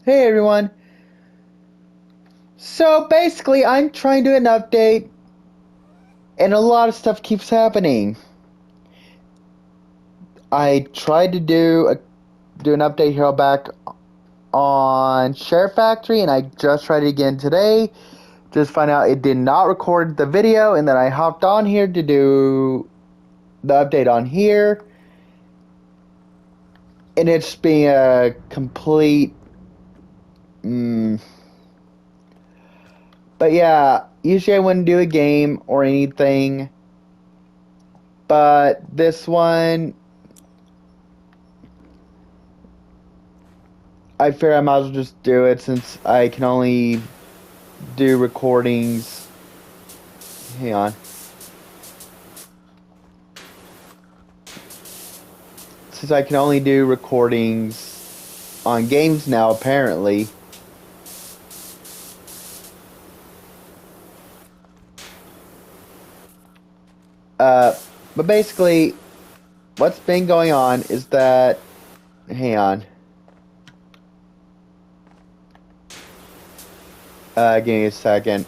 Hey everyone. So basically, I'm trying to do an update, and a lot of stuff keeps happening. I tried to do an update here back on Share Factory, and I just tried it again today. Just find out it did not record the video, and then I hopped on here to do the update on here, and it's being a complete. Mm, but yeah, usually I wouldn't do a game or anything, but this one I figure I might as well just do it since I can only do recordings. Hang on. Since I can only do recordings on games now, apparently. Uh, but basically, what's been going on is that. Hang on. Give me a second.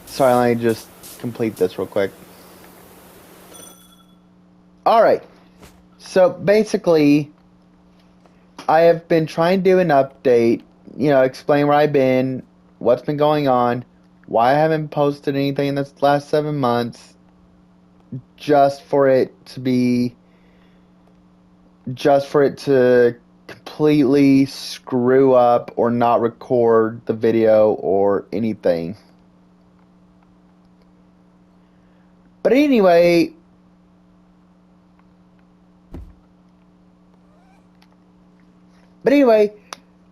Sorry, let me just complete this real quick. Alright. So basically, I have been trying to do an update, explain where I've been, what's been going on, why I haven't posted anything in this last 7 months, just for it to be, just for it to completely screw up or not record the video or anything. But anyway,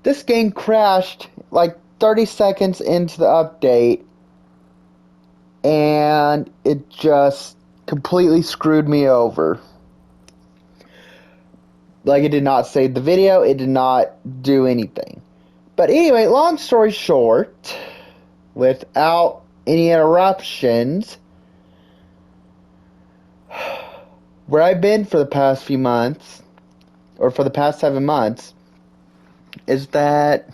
this game crashed like 30 seconds into the update, and it just completely screwed me over. Like, it did not save the video, it did not do anything. But anyway, long story short, without any interruptions, where I've been for the past few months, or for the past 7 months, is that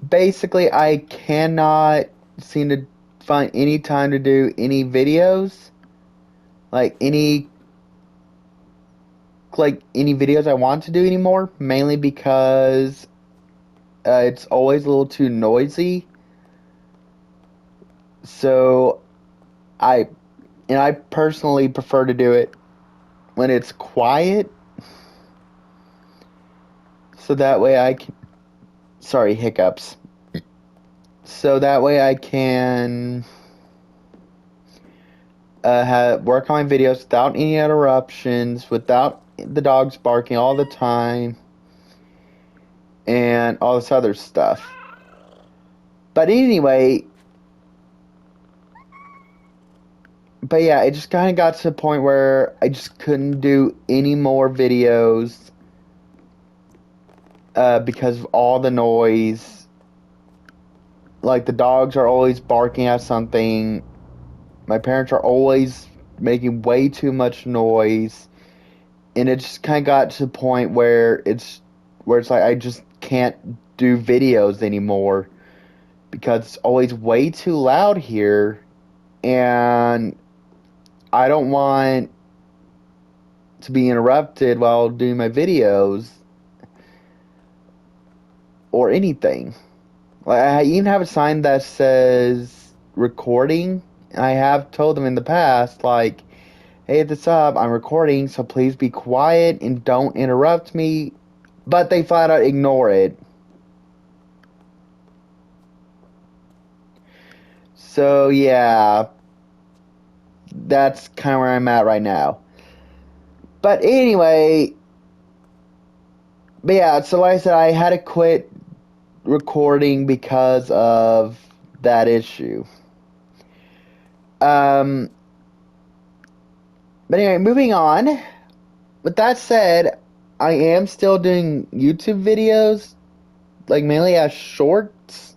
basically I cannot seem to find any time to do any videos, like any videos I want to do anymore, mainly because it's always a little too noisy. So I I personally prefer to do it when it's quiet, so that way I can, sorry, hiccups. So that way I can work on my videos without any interruptions, without the dogs barking all the time, and all this other stuff. But anyway, yeah, it just kind of got to the point where I just couldn't do any more videos because of all the noise. Like, the dogs are always barking at something. My parents are always making way too much noise. And it just kind of got to the point where it's like I just can't do videos anymore because it's always way too loud here, and I don't want to be interrupted while doing my videos or anything. Like, I even have a sign that says recording. I have told them in the past, like, hey, what's up? I'm recording, so please be quiet and don't interrupt me. But they flat out ignore it. So, yeah, that's kind of where I'm at right now. But anyway, so like I said, I had to quit recording because of that issue. Um, but anyway, moving on. With that said, I am still doing YouTube videos, like mainly as shorts,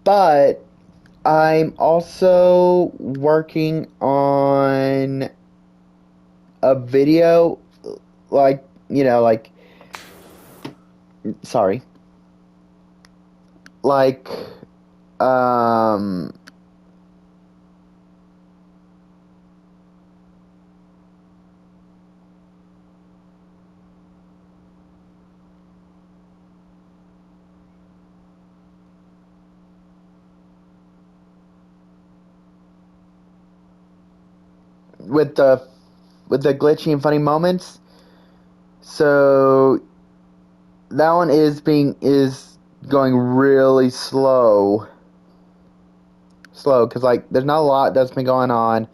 but I'm also working on a video, like, like, sorry, like, um, with the glitchy and funny moments. So that one is going really slow, because like there's not a lot that's been going on.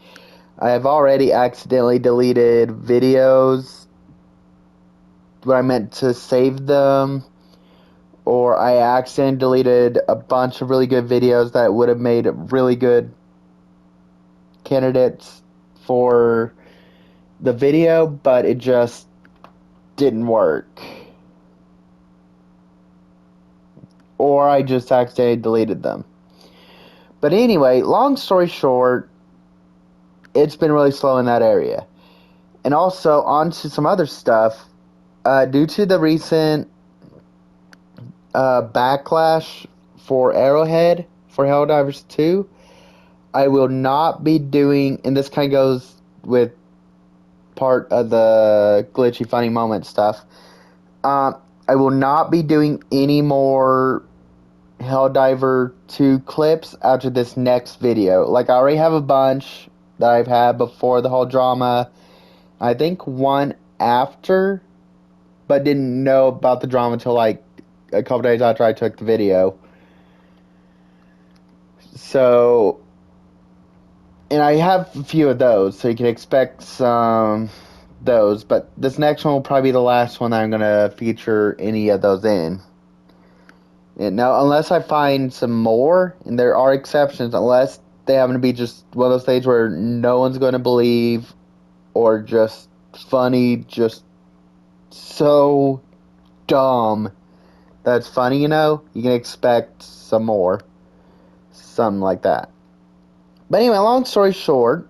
I have already accidentally deleted videos when I meant to save them, or I accidentally deleted a bunch of really good videos that would have made really good candidates for the video, but it just didn't work. Or I just accidentally deleted them. But anyway, long story short, it's been really slow in that area. And also, on to some other stuff. Due to the recent backlash for Arrowhead for Helldivers 2, I will not be doing, and this kind of goes with part of the glitchy funny moment stuff. I will not be doing any more Helldiver 2 clips after this next video. Like, I already have a bunch that I've had before the whole drama. I think one after, but didn't know about the drama until like a couple days after I took the video. So, and I have a few of those, so you can expect some those. But this next one will probably be the last one that I'm gonna feature any of those in. And now, unless I find some more, and there are exceptions, unless they happen to be just one of those things where no one's going to believe, or just funny, just so dumb that's funny, you can expect some more. Something like that. But anyway, long story short,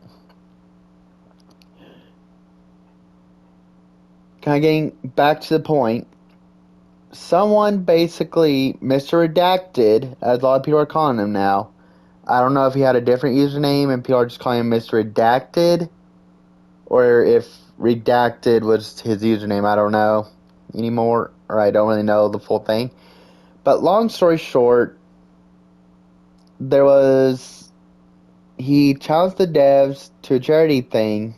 kind of getting back to the point, someone basically, Mr. Redacted, as a lot of people are calling him now. I don't know if he had a different username and people are just calling him Mr. Redacted, or if Redacted was his username. I don't know anymore, or I don't really know the full thing. But long story short, he challenged the devs to a charity thing,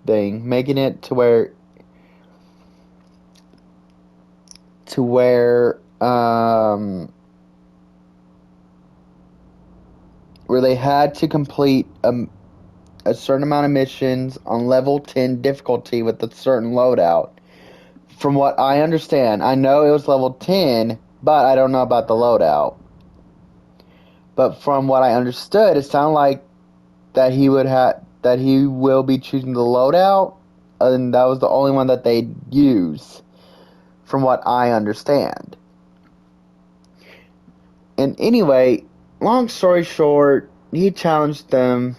making it to where they had to complete a certain amount of missions on level 10 difficulty with a certain loadout. From what I understand, I know it was level 10, but I don't know about the loadout. But from what I understood, it sounded like that he will be choosing the loadout, and that was the only one that they'd use, from what I understand. And anyway, long story short, he challenged them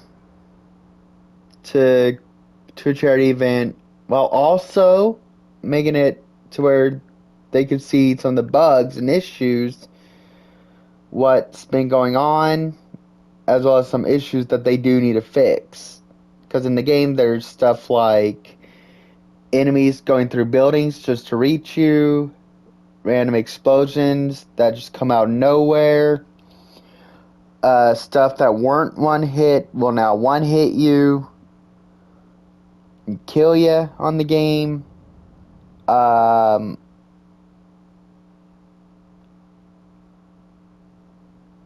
to a charity event, while also making it to where they could see some of the bugs and issues, what's been going on, as well as some issues that they do need to fix. Because in the game, there's stuff like enemies going through buildings just to reach you, random explosions that just come out of nowhere, stuff that weren't one hit will now one hit you and kill you on the game.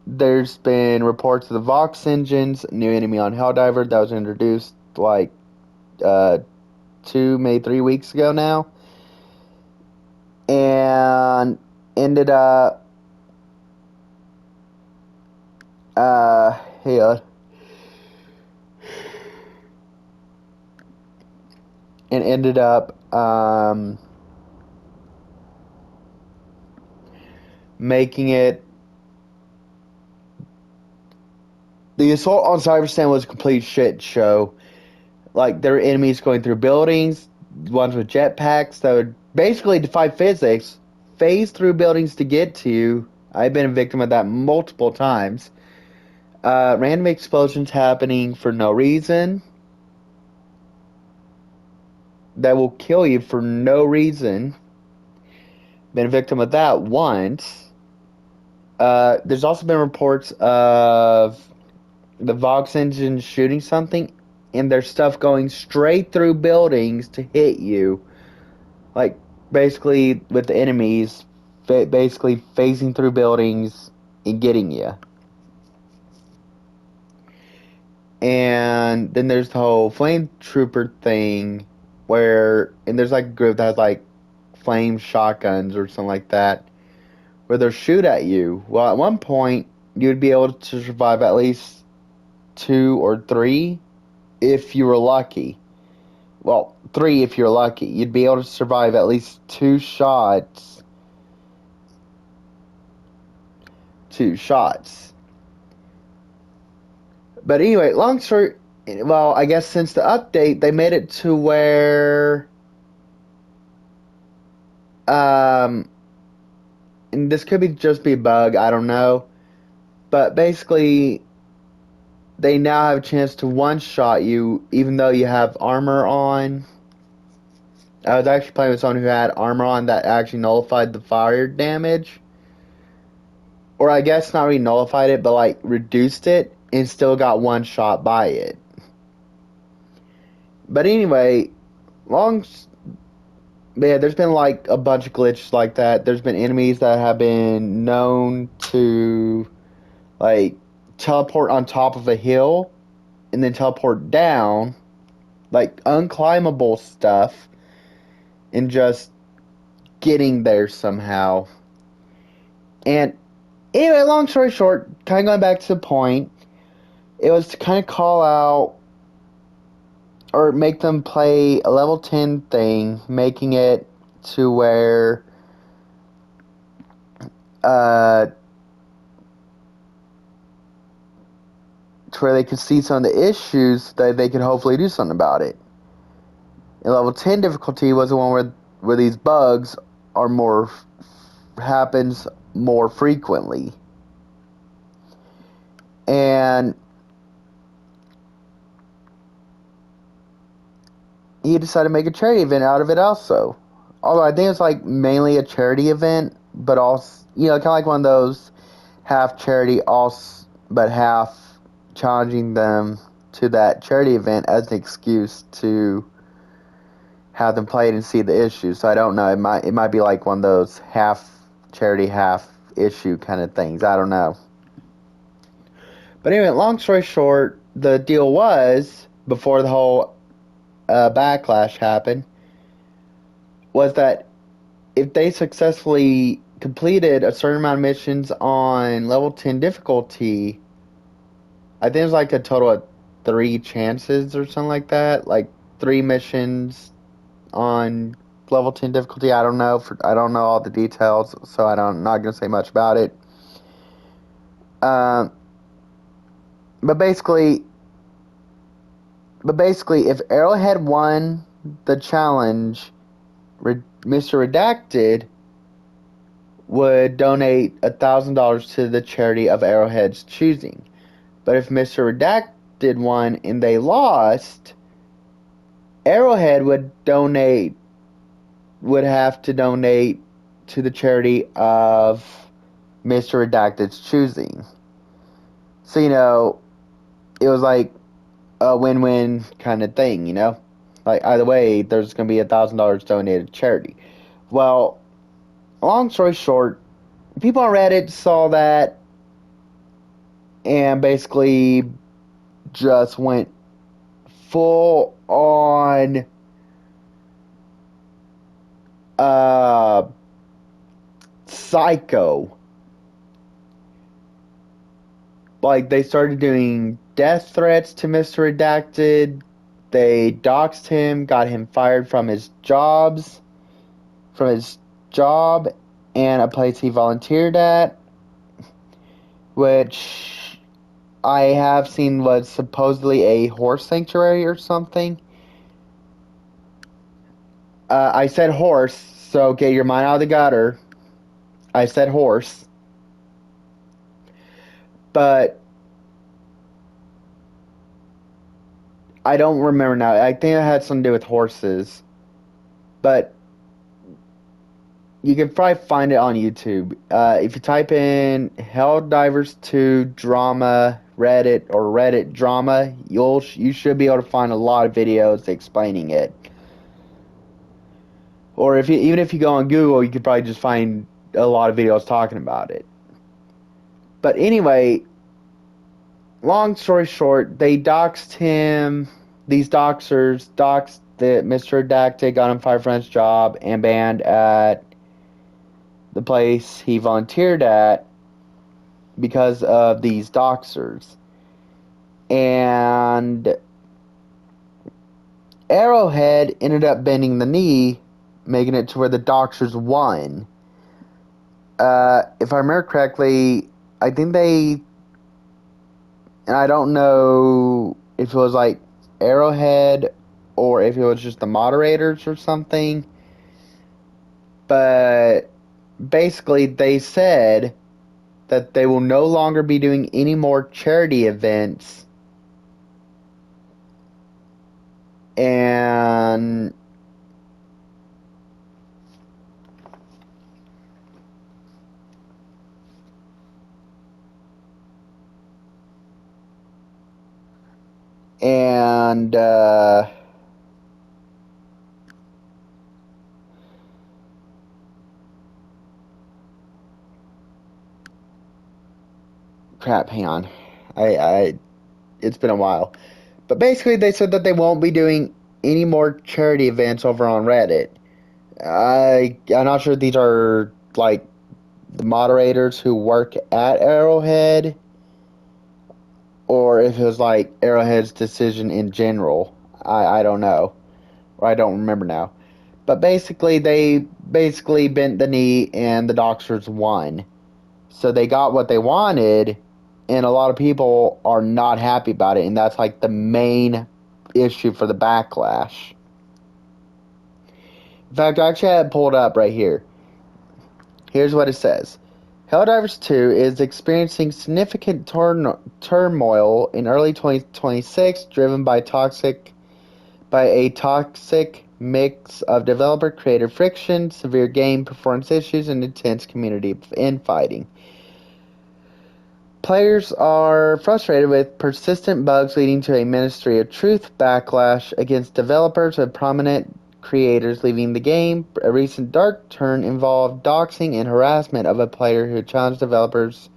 There's been reports of the Vox engines, new enemy on Helldiver that was introduced like 2, maybe 3 weeks ago now, and ended up here and ended up making it, to where, like, the game, there's stuff like enemies going through buildings just to reach you, random explosions that just come out of nowhere, stuff that weren't one hit will now one hit you and kill you on the game. Making it The assault on Cyberstan was a complete shit show. Like, there were enemies going through buildings, ones with jetpacks that would basically defy physics, phase through buildings to get to you. I've been a victim of that multiple times. Random explosions happening for no reason that will kill you for no reason. Been a victim of that once. There's also been reports of the Vox engine shooting something and there's stuff going straight through buildings to hit you. Like, basically, with the enemies, basically phasing through buildings and getting you. And then there's the whole flame trooper thing and there's like a group that has like flame shotguns or something like that, where they'll shoot at you. Well, at one point, you would be able to survive at least 2 or 3 if you were lucky. Well, 3 if you're lucky. You'd be able to survive at least 2 shots. 2 shots. But anyway, long story. Well, I guess since the update, they made it to where, um, and this could be just be a bug. I don't know. But basically, they now have a chance to one-shot you, even though you have armor on. I was actually playing with someone who had armor on that actually nullified the fire damage. Or I guess not really nullified it, but like reduced it and still got one shot by it. But anyway, yeah, there's been like a bunch of glitches like that. There's been enemies that have been known to like teleport on top of a hill and then teleport down, like unclimbable stuff, and just getting there somehow. And anyway, long story short, kind of going back to the point, it was to kind of call out or make them play a level 10 thing, making it to where uh, they could see some of the issues that they could hopefully do something about it. And level 10 difficulty was the one where these bugs are more happens more frequently. And he decided to make a charity event out of it also. Although I think it's like mainly a charity event, but also, you know, kind of like one of those half charity, but half challenging them to that charity event as an excuse to have them play it and see the issues. So I don't know. It might be like one of those half charity, half issue kind of things. I don't know. But anyway, long story short, the deal was before the whole backlash happened was that if they successfully completed a certain amount of missions on level 10 difficulty, I think it was like a total of 3 chances or something like that. Like 3 missions on level 10 difficulty. I don't know. I don't know all the details, so I'm not going to say much about it. Um, but basically, if Arrowhead won the challenge, Mr. Redacted would donate $1,000 to the charity of Arrowhead's choosing. But if Mr. Redacted won and they lost, Arrowhead would have to donate to the charity of Mr. Redacted's choosing. So, you know, it was like a win-win kind of thing, you know? Like, either way, there's going to be $1,000 donated to charity. Well, long story short, people on Reddit saw that and basically just went full on psycho. Like, they started doing death threats to Mr. Redacted. They doxed him, got him fired from his job and a place he volunteered at, which I have seen what's supposedly a horse sanctuary or something. I said horse, so get your mind out of the gutter. I said horse, but I don't remember now. I think it had something to do with horses, but you can probably find it on YouTube. If you type in Helldivers 2 drama Reddit or Reddit drama, you should be able to find a lot of videos explaining it. Or even if you go on Google, you could probably just find a lot of videos talking about it. But anyway, long story short, they doxed him. These doxers doxed the Mr. Dactic, got him fired from his job and banned at the place he volunteered at because of these doxers. And Arrowhead ended up bending the knee, making it to where the doxers won. If I remember correctly, I think they, and I don't know if it was like Arrowhead or if it was just the moderators or something, but basically they said that they will no longer be doing any more charity events, and and crap, hang on. I it's been a while. But basically they said that they won't be doing any more charity events over on Reddit. I'm not sure if these are like the moderators who work at Arrowhead or if it was like Arrowhead's decision in general. I don't know. Or I don't remember now. But basically they basically bent the knee and the Doxers won. So they got what they wanted, and a lot of people are not happy about it, and that's like the main issue for the backlash. In fact, I actually had it pulled up right here. Here's what it says. Helldivers 2 is experiencing significant turmoil in early 2026, driven by a toxic mix of developer-creator friction, severe game performance issues, and intense community infighting. Players are frustrated with persistent bugs leading to a Ministry of Truth backlash against developers, with prominent creators leaving the game. A recent dark turn involved doxing and harassment of a player who challenged developers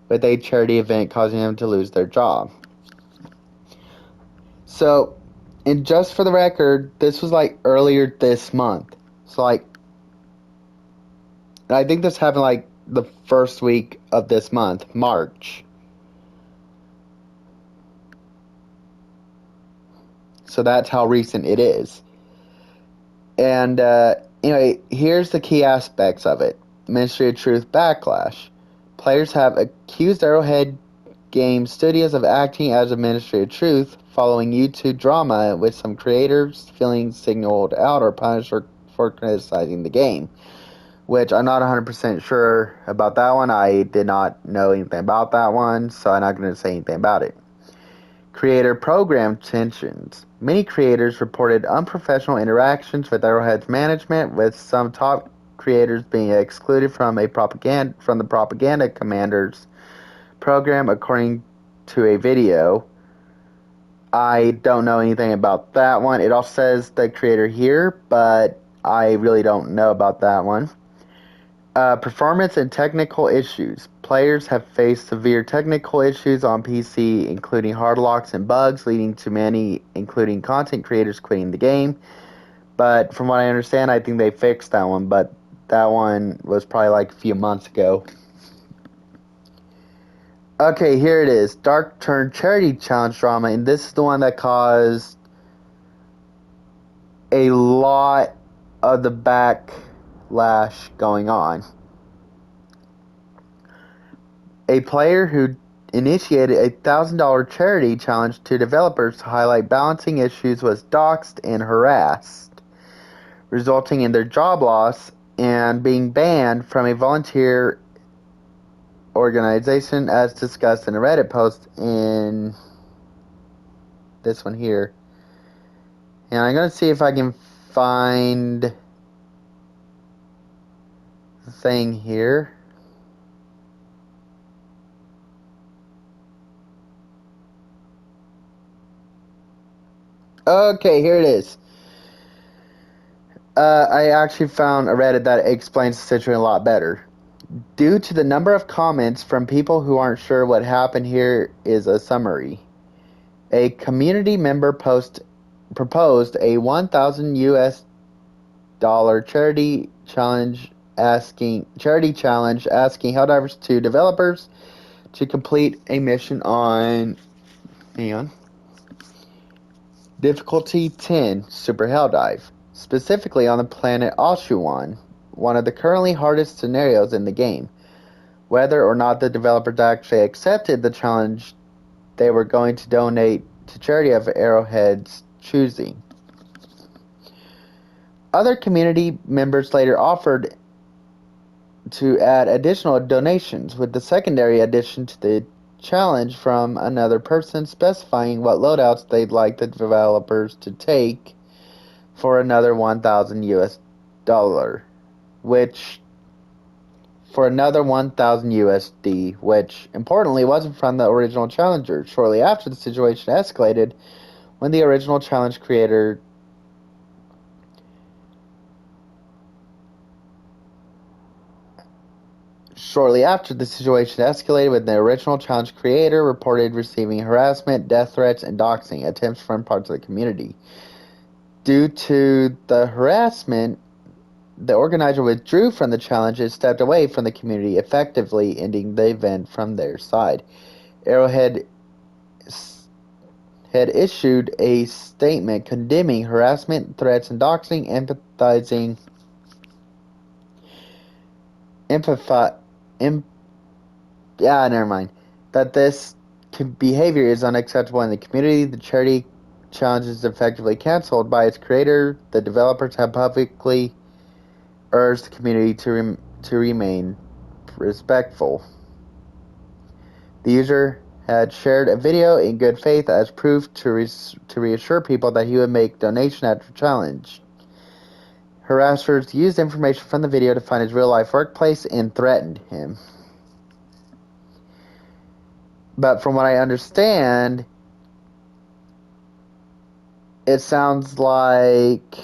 with a charity event, causing them to lose their job. So, and just for the record, this was like earlier this month. So like, I think this happened like the first week of this month, March. So that's how recent it is. And anyway, here's the key aspects of it. Ministry of Truth backlash. Players have accused Arrowhead Game Studios of acting as a Ministry of Truth following YouTube drama, with some creators feeling signaled out or punished for criticizing the game. Which I'm not 100% sure about that one. I did not know anything about that one, so I'm not going to say anything about it. Creator program tensions. Many creators reported unprofessional interactions with Arrowhead's management, with some top creators being excluded from the propaganda commanders program, according to a video. I don't know anything about that one. It also says the creator here, but I really don't know about that one. Performance and technical issues. Players have faced severe technical issues on PC, including hard locks and bugs, leading to many, including content creators, quitting the game. But from what I understand, I think they fixed that one, but that one was probably like a few months ago. Okay, here it is. Dark Turn Charity Challenge drama, and this is the one that caused a lot of the backlash going on. A player who initiated a $1,000 charity challenge to developers to highlight balancing issues with doxxed and harassed, resulting in their job loss and being banned from a volunteer organization, as discussed in a Reddit post in this one here. And I'm going to see if I can find the thing here. Okay, here it is. I actually found a Reddit that explains the situation a lot better. Due to the number of comments from people who aren't sure what happened, here is a summary. A community member proposed a 1,000 US dollar charity challenge asking Helldivers 2 developers to complete a mission on difficulty 10 Super Helldive, specifically on the planet Oshuan, one of the currently hardest scenarios in the game. Whether or not the developers actually accepted the challenge, they were going to donate to charity of Arrowhead's choosing. Other community members later offered to add additional donations, with the secondary addition to the challenge from another person specifying what loadouts they'd like the developers to take for another 1,000 US dollar, which for another 1,000 USD, which importantly wasn't from the original challenger. Shortly after the situation escalated, when the original challenge creator reported receiving harassment, death threats, and doxing attempts from parts of the community. Due to the harassment, the organizer withdrew from the challenge and stepped away from the community, effectively ending the event from their side. Arrowhead had issued a statement condemning harassment, threats, and doxing, that this behavior is unacceptable in the community. The charity challenge is effectively canceled by its creator. The developers have publicly urged the community to remain respectful. The user had shared a video in good faith as proof to reassure people that he would make donation after challenge. Harassers used information from the video to find his real-life workplace and threatened him. But from what I understand, it sounds like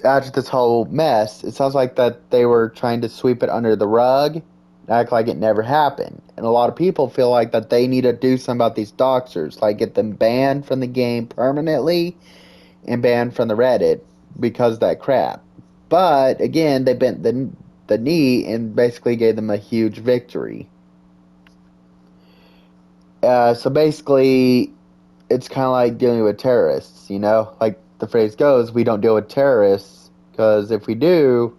after this whole mess, it sounds like that they were trying to sweep it under the rug, act like it never happened. And a lot of people feel like that they need to do something about these doxers, like get them banned from the game permanently and banned from the Reddit because of that crap. But again, they bent the knee and basically gave them a huge victory. So basically, it's kind of like dealing with terrorists, you know? Like the phrase goes, we don't deal with terrorists, because if we do,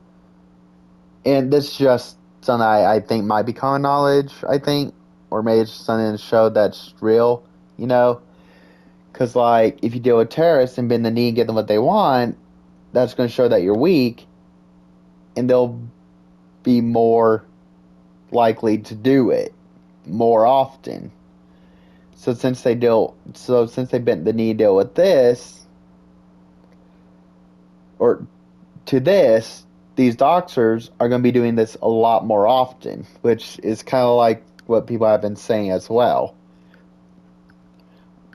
and this is just something I think might be common knowledge, I think, or maybe it's just something in the show that's real, you know? Because, like, if you deal with terrorists and bend the knee and get them what they want, that's going to show that you're weak, and they'll be more likely to do it more often. So since they bent the knee to deal with this, or to this, these doxers are going to be doing this a lot more often, which is kind of like what people have been saying as well.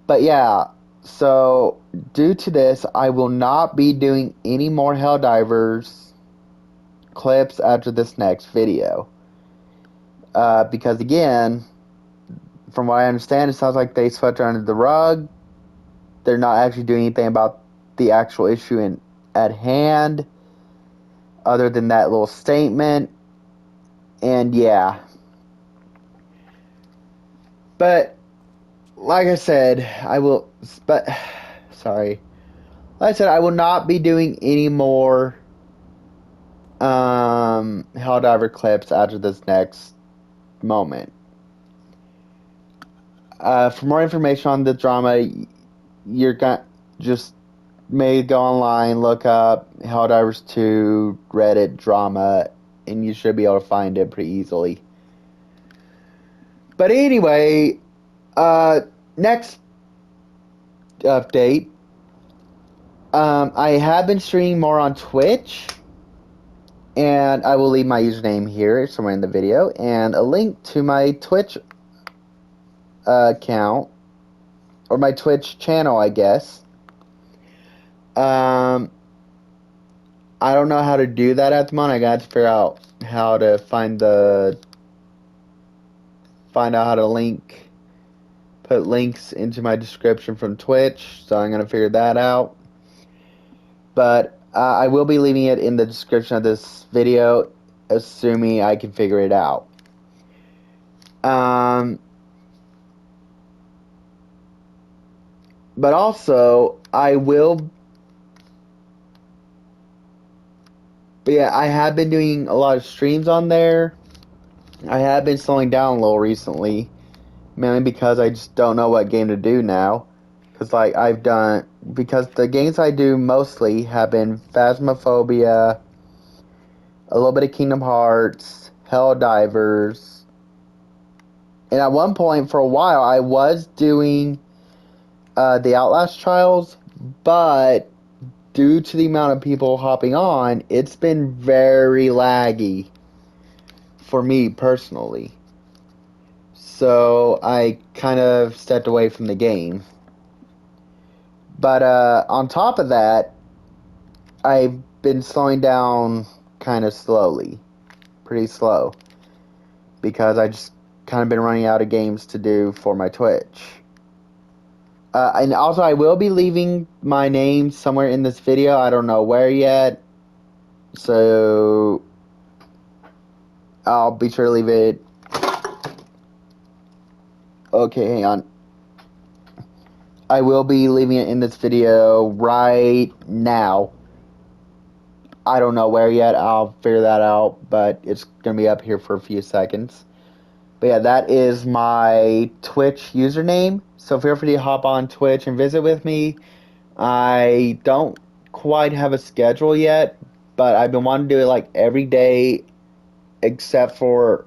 But yeah, so due to this, I will not be doing any more Helldivers clips after this next video. Because again, from what I understand, it sounds like they swept it under the rug. They're not actually doing anything about the actual issue at hand, other than that little statement. And yeah. But like I said, I will not be doing any more Helldiver clips after this next moment. For more information on the drama, you're gonna just maybe go online, look up Helldivers 2 Reddit drama, and you should be able to find it pretty easily. But anyway, next update. I have been streaming more on Twitch, and I will leave my username here somewhere in the video, and a link to my Twitch account, or my Twitch channel, I guess. I don't know how to do that at the moment. I got to figure out how to find out how to put links into my description from Twitch, so I'm gonna figure that out. But I will be leaving it in the description of this video, assuming I can figure it out. But also, but yeah, I have been doing a lot of streams on there. I have been slowing down a little recently, mainly because I just don't know what game to do now. Because because the games I do mostly have been Phasmophobia, a little bit of Kingdom Hearts, Helldivers, and at one point for a while I was doing the Outlast Trials, but due to the amount of people hopping on, it's been very laggy for me personally. So I kind of stepped away from the game. But on top of that, I've been slowing down kind of slowly. Pretty slow. Because I just kind of been running out of games to do for my Twitch. And also, I will be leaving my name somewhere in this video. I don't know where yet. So I'll be sure to leave it. Okay, hang on. I will be leaving it in this video right now. I don't know where yet. I'll figure that out, but it's going to be up here for a few seconds. But yeah, that is my Twitch username. So feel free to hop on Twitch and visit with me. I don't quite have a schedule yet, but I've been wanting to do it like every day except for,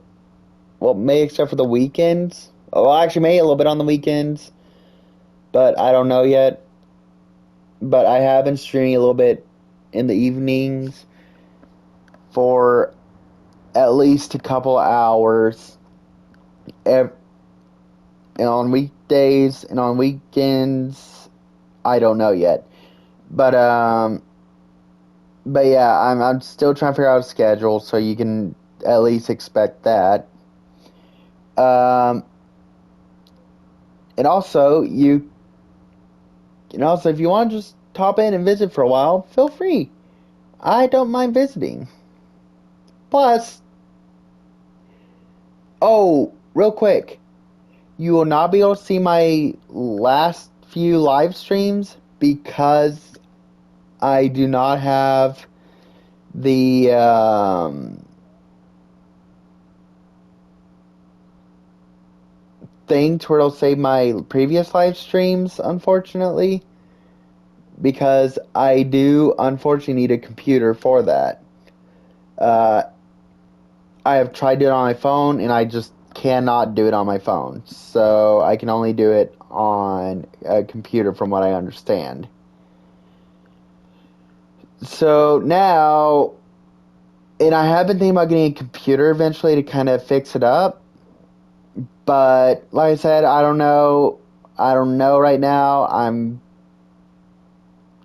well, maybe except for the weekends. Well, actually, maybe a little bit on the weekends, but I don't know yet. But I have been streaming a little bit in the evenings for at least a couple hours. And on weekdays and on weekends, I don't know yet. But yeah, I'm still trying to figure out a schedule, so you can at least expect that. And also if you want to just hop in and visit for a while, feel free. I don't mind visiting. Plus, oh, real quick, you will not be able to see my last few live streams because I do not have the thing to where it'll save my previous live streams, unfortunately. Because I do unfortunately need a computer for that. I have tried to do it on my phone and I just cannot do it on my phone. So I can only do it on a computer from what I understand. So now, and I have been thinking about getting a computer eventually to kind of fix it up. But like I said, I don't know. I don't know right now. I'm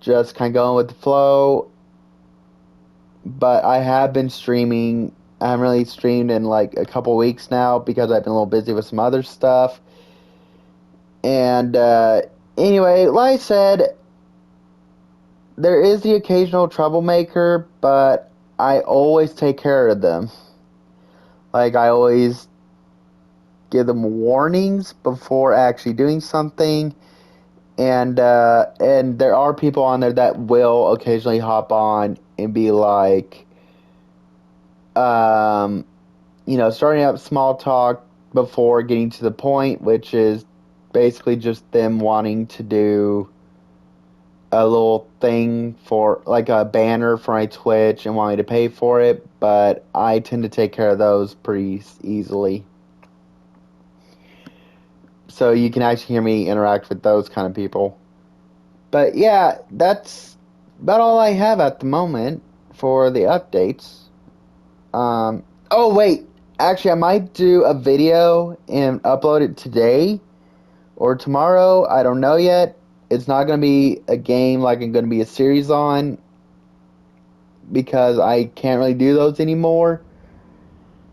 just kind of going with the flow. But I have been streaming. I haven't really streamed in like a couple weeks now because I've been a little busy with some other stuff. And anyway, like I said, there is the occasional troublemaker, but I always take care of them. Like, I always give them warnings before actually doing something. And there are people on there that will occasionally hop on and be like, Um, starting up small talk before getting to the point, which is basically just them wanting to do a little thing for like a banner for my Twitch and wanting to pay for it, but I tend to take care of those pretty easily. So you can actually hear me interact with those kind of people. But yeah, that's about all I have at the moment for the updates. Oh wait, actually I might do a video and upload it today or tomorrow. I don't know yet. It's not going to be a game like it's going to be a series on because I can't really do those anymore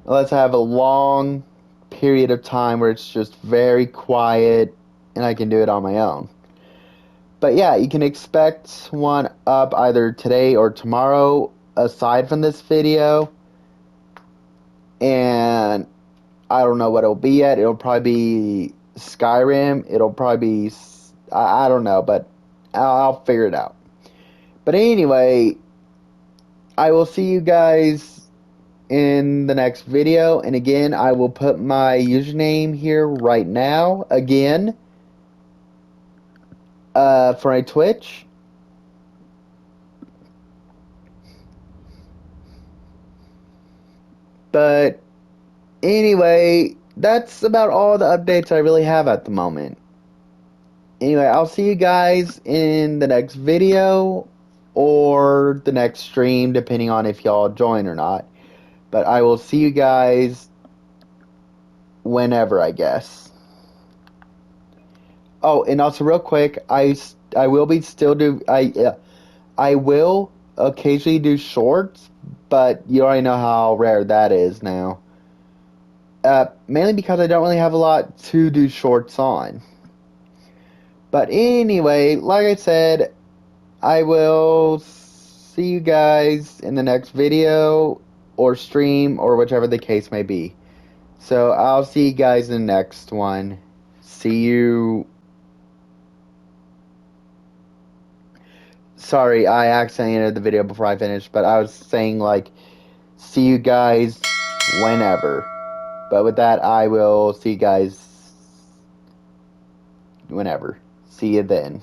unless I have a long period of time where it's just very quiet and I can do it on my own. But yeah, you can expect one up either today or tomorrow aside from this video. And I don't know what it'll be yet. It'll probably be Skyrim. It'll probably be, I don't know, but I'll figure it out. But anyway, I will see you guys in the next video. And again, I will put my username here right now. Again, for my Twitch. But anyway, that's about all the updates I really have at the moment. Anyway, I'll see you guys in the next video or the next stream, depending on if y'all join or not. But I will see you guys whenever, I guess. Oh, and also real quick, I will be still do I will occasionally do shorts, but you already know how rare that is now. Mainly because I don't really have a lot to do shorts on. But anyway, like I said, I will see you guys in the next video or stream or whichever the case may be. So I'll see you guys in the next one. See you. Sorry, I accidentally ended the video before I finished, but I was saying, like, see you guys whenever. But with that, I will see you guys whenever. See you then.